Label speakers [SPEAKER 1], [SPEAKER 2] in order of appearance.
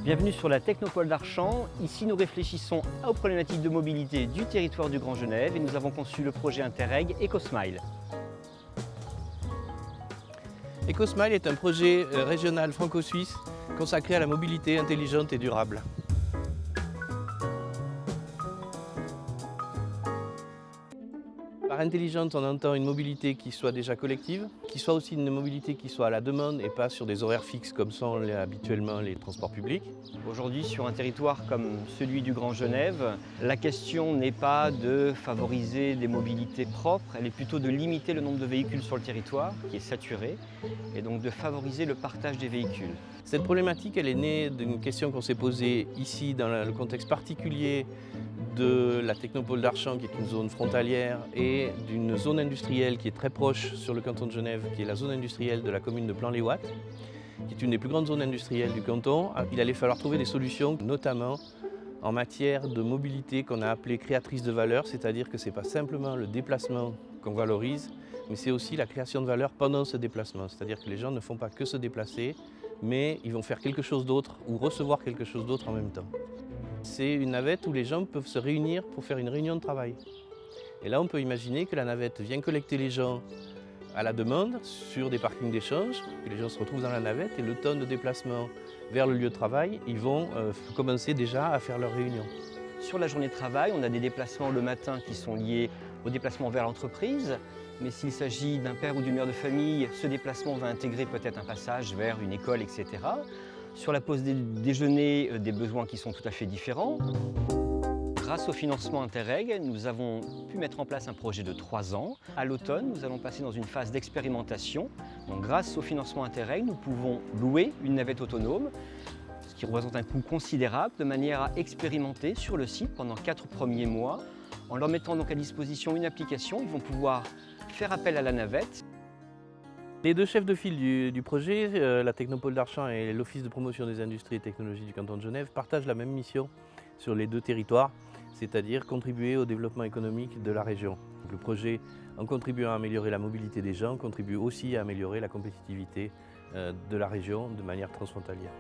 [SPEAKER 1] Bienvenue sur la Technopole d'Archamps. Ici, nous réfléchissons aux problématiques de mobilité du territoire du Grand Genève et nous avons conçu le projet Interreg EcoSmile.
[SPEAKER 2] EcoSmile est un projet régional franco-suisse consacré à la mobilité intelligente et durable. Par intelligente, on entend une mobilité qui soit déjà collective, qui soit aussi une mobilité qui soit à la demande et pas sur des horaires fixes comme sont habituellement les transports publics.
[SPEAKER 1] Aujourd'hui, sur un territoire comme celui du Grand Genève, la question n'est pas de favoriser des mobilités propres, elle est plutôt de limiter le nombre de véhicules sur le territoire, qui est saturé, et donc de favoriser le partage des véhicules.
[SPEAKER 2] Cette problématique, elle est née d'une question qu'on s'est posée ici dans le contexte particulier de la Technopole d'Archamps, qui est une zone frontalière, et d'une zone industrielle qui est très proche sur le canton de Genève, qui est la zone industrielle de la commune de Plan-les-Ouates, qui est une des plus grandes zones industrielles du canton. Il allait falloir trouver des solutions, notamment en matière de mobilité qu'on a appelée créatrice de valeur, c'est-à-dire que ce n'est pas simplement le déplacement qu'on valorise, mais c'est aussi la création de valeur pendant ce déplacement. C'est-à-dire que les gens ne font pas que se déplacer, mais ils vont faire quelque chose d'autre ou recevoir quelque chose d'autre en même temps. C'est une navette où les gens peuvent se réunir pour faire une réunion de travail. Et là, on peut imaginer que la navette vient collecter les gens à la demande sur des parkings d'échange, que les gens se retrouvent dans la navette et le temps de déplacement vers le lieu de travail, ils vont commencer déjà à faire leur réunion.
[SPEAKER 1] Sur la journée de travail, on a des déplacements le matin qui sont liés au déplacement vers l'entreprise, mais s'il s'agit d'un père ou d'une mère de famille, ce déplacement va intégrer peut-être un passage vers une école, etc. Sur la pause déjeuner, des besoins qui sont tout à fait différents. Grâce au financement Interreg, nous avons pu mettre en place un projet de 3 ans. À l'automne, nous allons passer dans une phase d'expérimentation. Donc, grâce au financement Interreg, nous pouvons louer une navette autonome, ce qui représente un coût considérable, de manière à expérimenter sur le site pendant 4 premiers mois. En leur mettant donc à disposition une application, ils vont pouvoir faire appel à la navette.
[SPEAKER 2] Les deux chefs de file du projet, la Technopole d'Archamps et l'Office de promotion des industries et technologies du canton de Genève, partagent la même mission sur les deux territoires, c'est-à-dire contribuer au développement économique de la région. Donc le projet, en contribuant à améliorer la mobilité des gens, contribue aussi à améliorer la compétitivité de la région de manière transfrontalière.